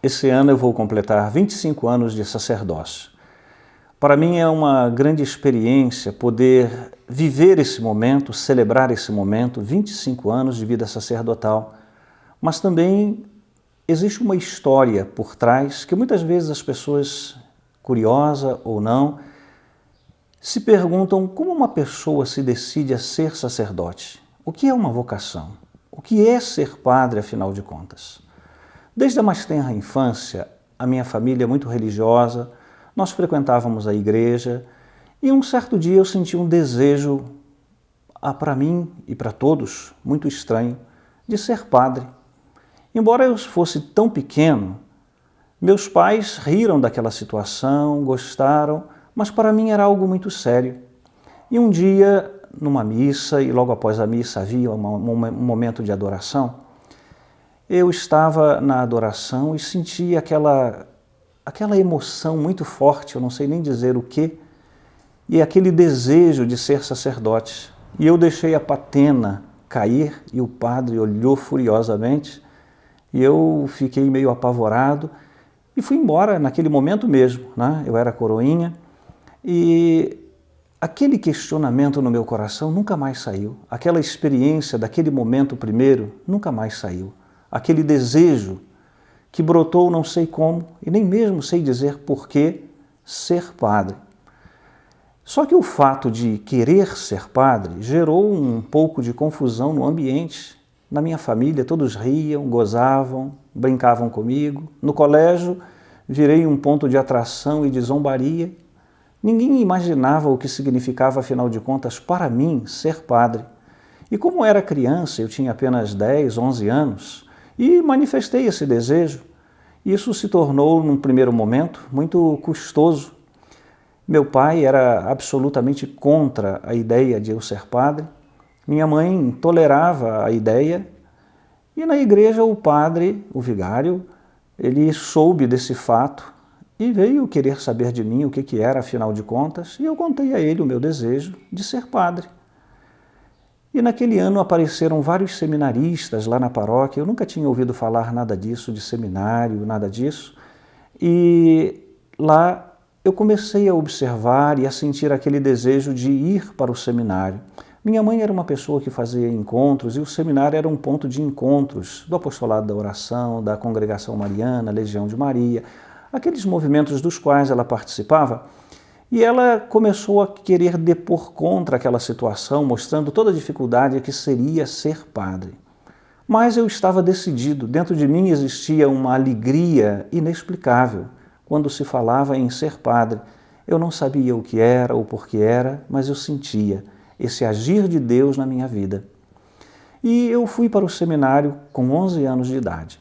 Esse ano eu vou completar 25 anos de sacerdócio. Para mim é uma grande experiência poder viver esse momento, celebrar esse momento, 25 anos de vida sacerdotal. Mas também existe uma história por trás que muitas vezes as pessoas, curiosa ou não, se perguntam como uma pessoa se decide a ser sacerdote. O que é uma vocação? O que é ser padre, afinal de contas? Desde a mais tenra infância, a minha família é muito religiosa, nós frequentávamos a igreja e um certo dia eu senti um desejo, para mim e para todos, muito estranho, de ser padre. Embora eu fosse tão pequeno, meus pais riram daquela situação, gostaram, mas para mim era algo muito sério. E um dia, numa missa, e logo após a missa havia um momento de adoração, eu estava na adoração e senti aquela emoção muito forte, eu não sei nem dizer o quê, e aquele desejo de ser sacerdote. E eu deixei a patena cair e o padre olhou furiosamente e eu fiquei meio apavorado e fui embora naquele momento mesmo, né? Eu era coroinha e aquele questionamento no meu coração nunca mais saiu. Aquela experiência daquele momento primeiro nunca mais saiu. Aquele desejo que brotou não sei como, e nem mesmo sei dizer porquê, ser padre. Só que o fato de querer ser padre gerou um pouco de confusão no ambiente. Na minha família todos riam, gozavam, brincavam comigo. No colégio virei um ponto de atração e de zombaria. Ninguém imaginava o que significava, afinal de contas, para mim, ser padre. E como era criança, eu tinha apenas 10, 11 anos, e manifestei esse desejo. Isso se tornou, num primeiro momento, muito custoso. Meu pai era absolutamente contra a ideia de eu ser padre. Minha mãe tolerava a ideia. E na igreja o padre, o vigário, ele soube desse fato e veio querer saber de mim o que era, afinal de contas, e eu contei a ele o meu desejo de ser padre. E naquele ano apareceram vários seminaristas lá na paróquia, eu nunca tinha ouvido falar nada disso, de seminário, nada disso. E lá eu comecei a observar e a sentir aquele desejo de ir para o seminário. Minha mãe era uma pessoa que fazia encontros e o seminário era um ponto de encontros do apostolado da oração, da congregação mariana, Legião de Maria, aqueles movimentos dos quais ela participava. E ela começou a querer depor contra aquela situação, mostrando toda a dificuldade que seria ser padre. Mas eu estava decidido, dentro de mim existia uma alegria inexplicável quando se falava em ser padre. Eu não sabia o que era ou por que era, mas eu sentia esse agir de Deus na minha vida. E eu fui para o seminário com 11 anos de idade.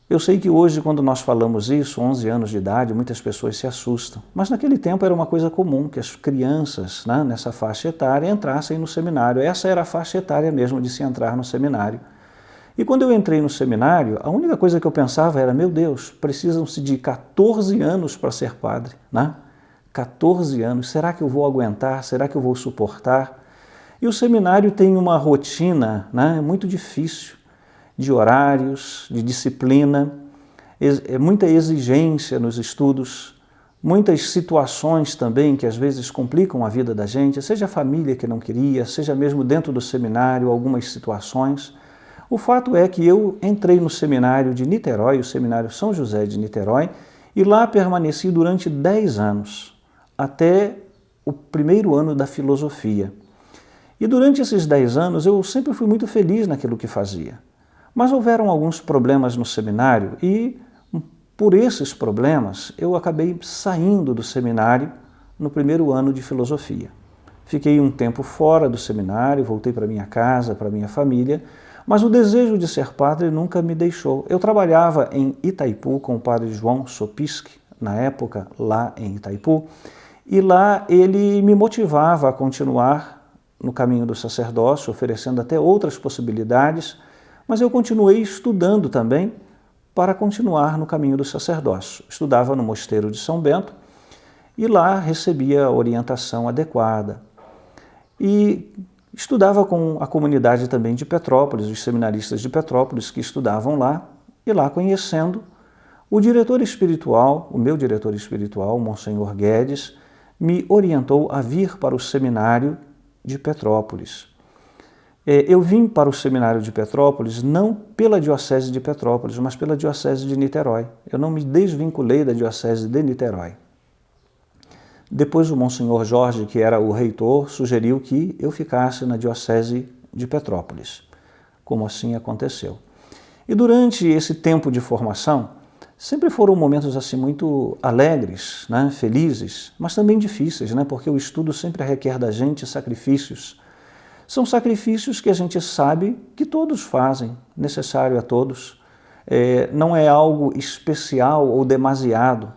Eu sei que hoje, quando nós falamos isso, 11 anos de idade, muitas pessoas se assustam. Mas naquele tempo era uma coisa comum que as crianças, né, nessa faixa etária entrassem no seminário. Essa era a faixa etária mesmo de se entrar no seminário. E quando eu entrei no seminário, a única coisa que eu pensava era, meu Deus, precisam-se de 14 anos para ser padre, né? 14 anos, será que eu vou aguentar? Será que eu vou suportar? E o seminário tem uma rotina, né, muito difícil, de horários, de disciplina, muita exigência nos estudos, muitas situações também que às vezes complicam a vida da gente, seja a família que não queria, seja mesmo dentro do seminário, algumas situações. O fato é que eu entrei no seminário de Niterói, o seminário São José de Niterói, e lá permaneci durante 10 anos, até o primeiro ano da filosofia. E durante esses 10 anos eu sempre fui muito feliz naquilo que fazia. Mas houveram alguns problemas no seminário e, por esses problemas, eu acabei saindo do seminário no primeiro ano de filosofia. Fiquei um tempo fora do seminário, voltei para minha casa, para minha família, mas o desejo de ser padre nunca me deixou. Eu trabalhava em Itaipu com o padre João Sopisky, na época lá em Itaipu, e lá ele me motivava a continuar no caminho do sacerdócio, oferecendo até outras possibilidades, mas eu continuei estudando também para continuar no caminho do sacerdócio. Estudava no Mosteiro de São Bento e lá recebia a orientação adequada. E estudava com a comunidade também de Petrópolis, os seminaristas de Petrópolis que estudavam lá, e lá conhecendo O diretor espiritual, o meu diretor espiritual, Monsenhor Guedes, me orientou a vir para o seminário de Petrópolis. Eu vim para o seminário de Petrópolis não pela diocese de Petrópolis, mas pela diocese de Niterói. Eu não me desvinculei da diocese de Niterói. Depois o Monsenhor Jorge, que era o reitor, sugeriu que eu ficasse na diocese de Petrópolis, como assim aconteceu. E durante esse tempo de formação, sempre foram momentos assim muito alegres, né, felizes, mas também difíceis, né, porque o estudo sempre requer da gente sacrifícios. São sacrifícios que a gente sabe que todos fazem, necessário a todos. Não é algo especial ou demasiado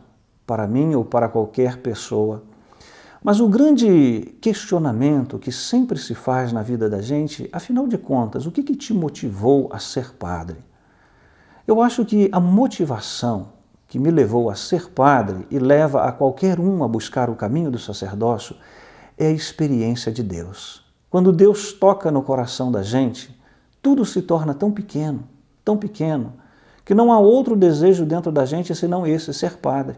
para mim ou para qualquer pessoa. Mas o grande questionamento que sempre se faz na vida da gente, afinal de contas, o que te motivou a ser padre? Eu acho que a motivação que me levou a ser padre e leva a qualquer um a buscar o caminho do sacerdócio é a experiência de Deus. Quando Deus toca no coração da gente, tudo se torna tão pequeno, que não há outro desejo dentro da gente senão esse, ser padre.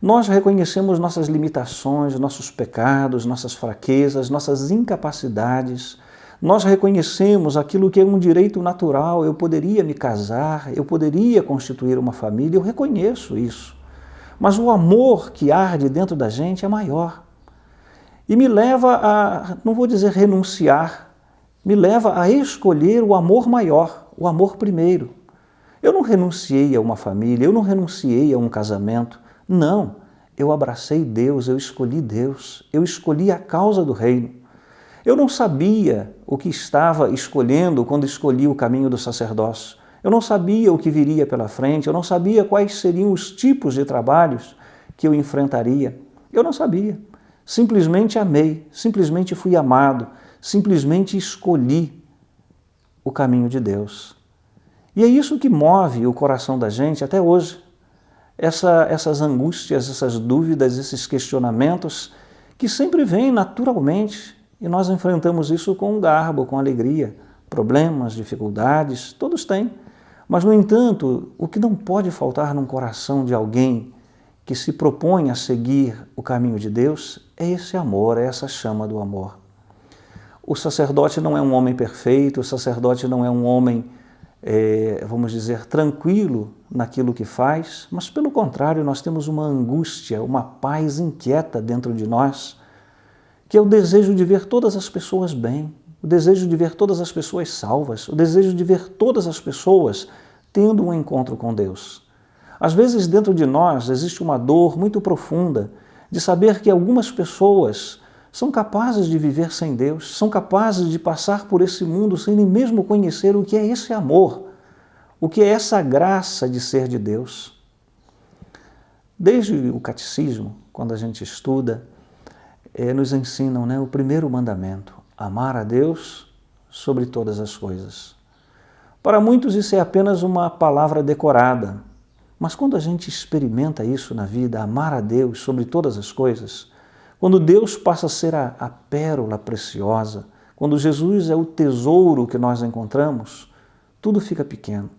Nós reconhecemos nossas limitações, nossos pecados, nossas fraquezas, nossas incapacidades. Nós reconhecemos aquilo que é um direito natural. Eu poderia me casar, eu poderia constituir uma família, eu reconheço isso. Mas o amor que arde dentro da gente é maior. E me leva a, não vou dizer renunciar, me leva a escolher o amor maior, o amor primeiro. Eu não renunciei a uma família, eu não renunciei a um casamento. Não, eu abracei Deus, eu escolhi a causa do reino. Eu não sabia o que estava escolhendo quando escolhi o caminho do sacerdócio. Eu não sabia o que viria pela frente, eu não sabia quais seriam os tipos de trabalhos que eu enfrentaria. Eu não sabia. Simplesmente amei, simplesmente fui amado, simplesmente escolhi o caminho de Deus. E é isso que move o coração da gente até hoje. Essas angústias, essas dúvidas, esses questionamentos que sempre vêm naturalmente e nós enfrentamos isso com garbo, com alegria. Problemas, dificuldades, todos têm. Mas, no entanto, o que não pode faltar num coração de alguém que se propõe a seguir o caminho de Deus é esse amor, é essa chama do amor. O sacerdote não é um homem perfeito, o sacerdote não é um homem, vamos dizer, tranquilo naquilo que faz, mas pelo contrário, nós temos uma angústia, uma paz inquieta dentro de nós, que é o desejo de ver todas as pessoas bem, o desejo de ver todas as pessoas salvas, o desejo de ver todas as pessoas tendo um encontro com Deus. Às vezes, dentro de nós, existe uma dor muito profunda de saber que algumas pessoas são capazes de viver sem Deus, são capazes de passar por esse mundo sem nem mesmo conhecer o que é esse amor, o que é essa graça de ser de Deus. Desde o catecismo, quando a gente estuda, nos ensinam, né, o primeiro mandamento, amar a Deus sobre todas as coisas. Para muitos isso é apenas uma palavra decorada, mas quando a gente experimenta isso na vida, amar a Deus sobre todas as coisas, quando Deus passa a ser a pérola preciosa, quando Jesus é o tesouro que nós encontramos, tudo fica pequeno,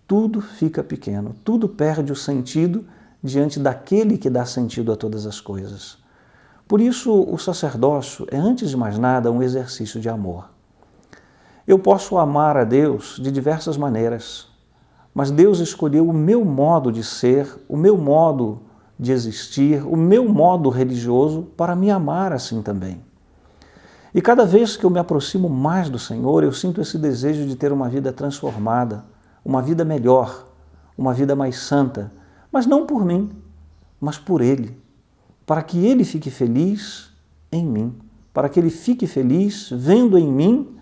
tudo perde o sentido diante daquele que dá sentido a todas as coisas. Por isso, o sacerdócio é, antes de mais nada, um exercício de amor. Eu posso amar a Deus de diversas maneiras, mas Deus escolheu o meu modo de ser, o meu modo de existir, o meu modo religioso para me amar assim também. E cada vez que eu me aproximo mais do Senhor, eu sinto esse desejo de ter uma vida transformada, uma vida melhor, uma vida mais santa, mas não por mim, mas por Ele, para que Ele fique feliz em mim, para que Ele fique feliz vendo em mim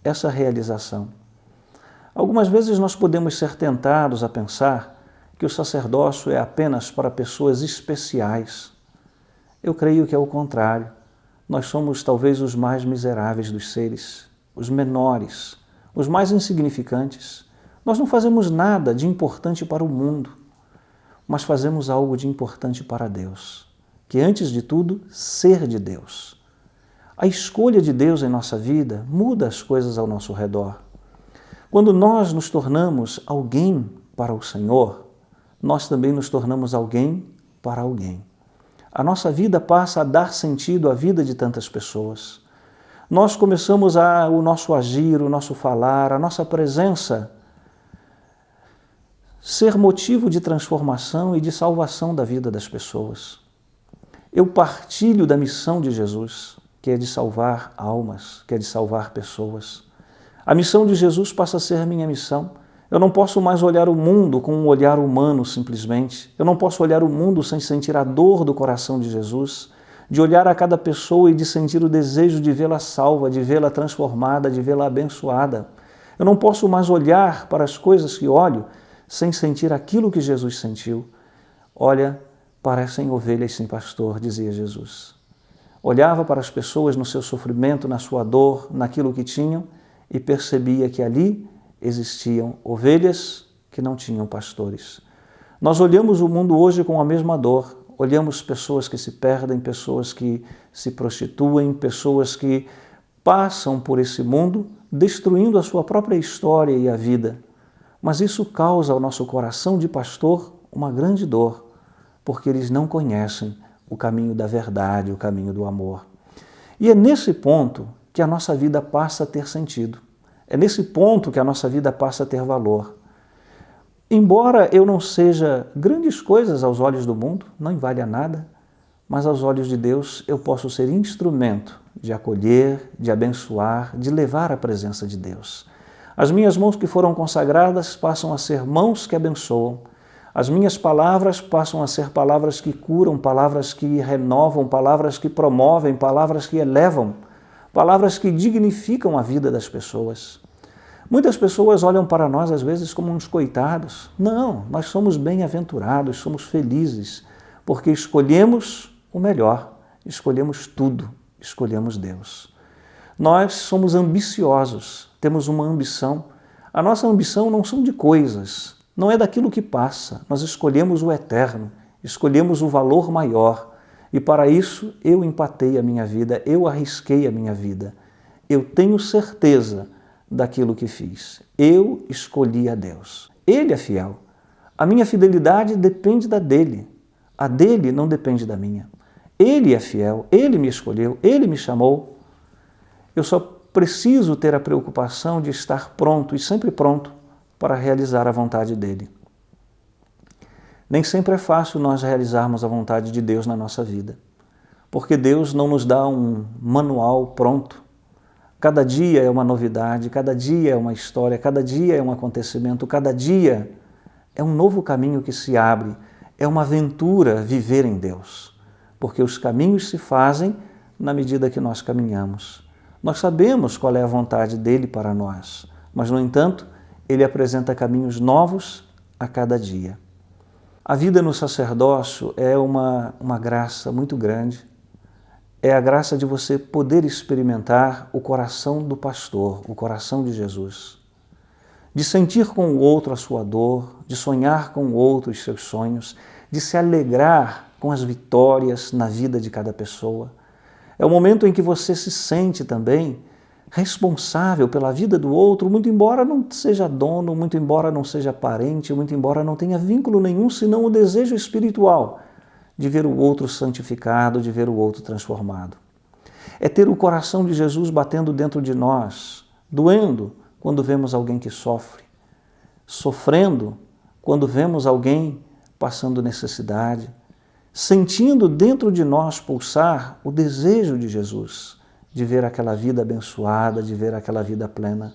essa realização. Algumas vezes nós podemos ser tentados a pensar que o sacerdócio é apenas para pessoas especiais. Eu creio que é o contrário. Nós somos talvez os mais miseráveis dos seres, os menores, os mais insignificantes. Nós não fazemos nada de importante para o mundo, mas fazemos algo de importante para Deus, que antes de tudo, ser de Deus. A escolha de Deus em nossa vida muda as coisas ao nosso redor. Quando nós nos tornamos alguém para o Senhor, nós também nos tornamos alguém para alguém. A nossa vida passa a dar sentido à vida de tantas pessoas. Nós começamos o nosso agir, o nosso falar, a nossa presença ser motivo de transformação e de salvação da vida das pessoas. Eu partilho da missão de Jesus, que é de salvar almas, que é de salvar pessoas. A missão de Jesus passa a ser minha missão. Eu não posso mais olhar o mundo com um olhar humano simplesmente. Eu não posso olhar o mundo sem sentir a dor do coração de Jesus, de olhar a cada pessoa e de sentir o desejo de vê-la salva, de vê-la transformada, de vê-la abençoada. Eu não posso mais olhar para as coisas que olho sem sentir aquilo que Jesus sentiu. Olha, parecem ovelhas sem pastor, dizia Jesus. Olhava para as pessoas no seu sofrimento, na sua dor, naquilo que tinham e percebia que ali existiam ovelhas que não tinham pastores. Nós olhamos o mundo hoje com a mesma dor. Olhamos pessoas que se perdem, pessoas que se prostituem, pessoas que passam por esse mundo destruindo a sua própria história e a vida. Mas isso causa ao nosso coração de pastor uma grande dor, porque eles não conhecem o caminho da verdade, o caminho do amor. E é nesse ponto que a nossa vida passa a ter sentido. É nesse ponto que a nossa vida passa a ter valor. Embora eu não seja grandes coisas aos olhos do mundo, não vale a nada, mas aos olhos de Deus eu posso ser instrumento de acolher, de abençoar, de levar a presença de Deus. As minhas mãos que foram consagradas passam a ser mãos que abençoam. As minhas palavras passam a ser palavras que curam, palavras que renovam, palavras que promovem, palavras que elevam, palavras que dignificam a vida das pessoas. Muitas pessoas olham para nós às vezes como uns coitados. Não, nós somos bem-aventurados, somos felizes, porque escolhemos o melhor, escolhemos tudo, escolhemos Deus. Nós somos ambiciosos, temos uma ambição. A nossa ambição não são de coisas, não é daquilo que passa. Nós escolhemos o eterno, escolhemos o valor maior. E para isso eu empatei a minha vida, eu arrisquei a minha vida. Eu tenho certeza daquilo que fiz. Eu escolhi a Deus. Ele é fiel. A minha fidelidade depende da dele. A dele não depende da minha. Ele é fiel, ele me escolheu, ele me chamou. Eu só preciso ter a preocupação de estar pronto e sempre pronto para realizar a vontade dele. Nem sempre é fácil nós realizarmos a vontade de Deus na nossa vida, porque Deus não nos dá um manual pronto. Cada dia é uma novidade, cada dia é uma história, cada dia é um acontecimento, cada dia é um novo caminho que se abre, é uma aventura viver em Deus, porque os caminhos se fazem na medida que nós caminhamos. Nós sabemos qual é a vontade dele para nós, mas, no entanto, ele apresenta caminhos novos a cada dia. A vida no sacerdócio é uma graça muito grande. É a graça de você poder experimentar o coração do pastor, o coração de Jesus. De sentir com o outro a sua dor, de sonhar com o outro os seus sonhos, de se alegrar com as vitórias na vida de cada pessoa. É o momento em que você se sente também responsável pela vida do outro, muito embora não seja dono, muito embora não seja parente, muito embora não tenha vínculo nenhum, senão o desejo espiritual de ver o outro santificado, de ver o outro transformado. É ter o coração de Jesus batendo dentro de nós, doendo quando vemos alguém que sofre, sofrendo quando vemos alguém passando necessidade, sentindo dentro de nós pulsar o desejo de Jesus, de ver aquela vida abençoada, de ver aquela vida plena.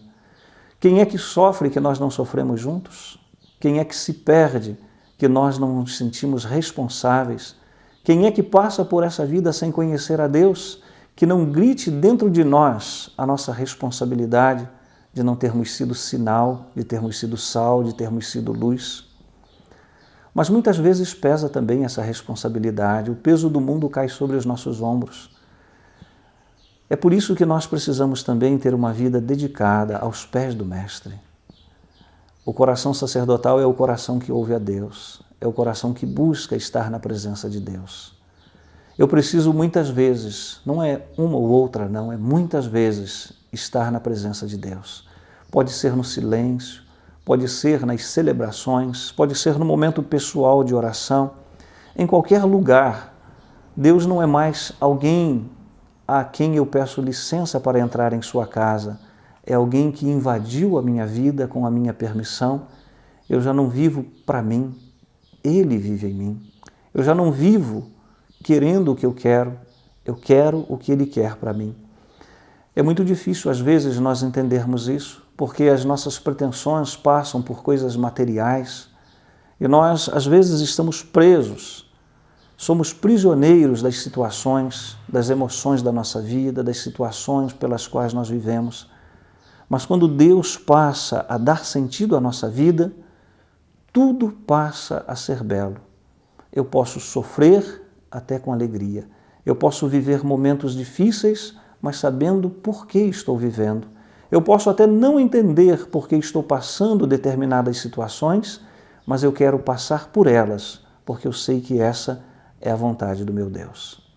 Quem é que sofre que nós não sofremos juntos? Quem é que se perde que nós não nos sentimos responsáveis? Quem é que passa por essa vida sem conhecer a Deus, que não grite dentro de nós a nossa responsabilidade de não termos sido sinal, de termos sido sal, de termos sido luz? Mas muitas vezes pesa também essa responsabilidade, o peso do mundo cai sobre os nossos ombros. É por isso que nós precisamos também ter uma vida dedicada aos pés do Mestre. O coração sacerdotal é o coração que ouve a Deus, é o coração que busca estar na presença de Deus. Eu preciso muitas vezes, não é uma ou outra, não, é muitas vezes estar na presença de Deus. Pode ser no silêncio, pode ser nas celebrações, pode ser no momento pessoal de oração, em qualquer lugar. Deus não é mais alguém a quem eu peço licença para entrar em sua casa. É alguém que invadiu a minha vida com a minha permissão. Eu já não vivo para mim, Ele vive em mim. Eu já não vivo querendo o que eu quero o que Ele quer para mim. É muito difícil, às vezes, nós entendermos isso, porque as nossas pretensões passam por coisas materiais e nós, às vezes, estamos presos. Somos prisioneiros das situações, das emoções da nossa vida, das situações pelas quais nós vivemos. Mas quando Deus passa a dar sentido à nossa vida, tudo passa a ser belo. Eu posso sofrer até com alegria. Eu posso viver momentos difíceis, mas sabendo por que estou vivendo. Eu posso até não entender por que estou passando determinadas situações, mas eu quero passar por elas, porque eu sei que essa é a vontade do meu Deus.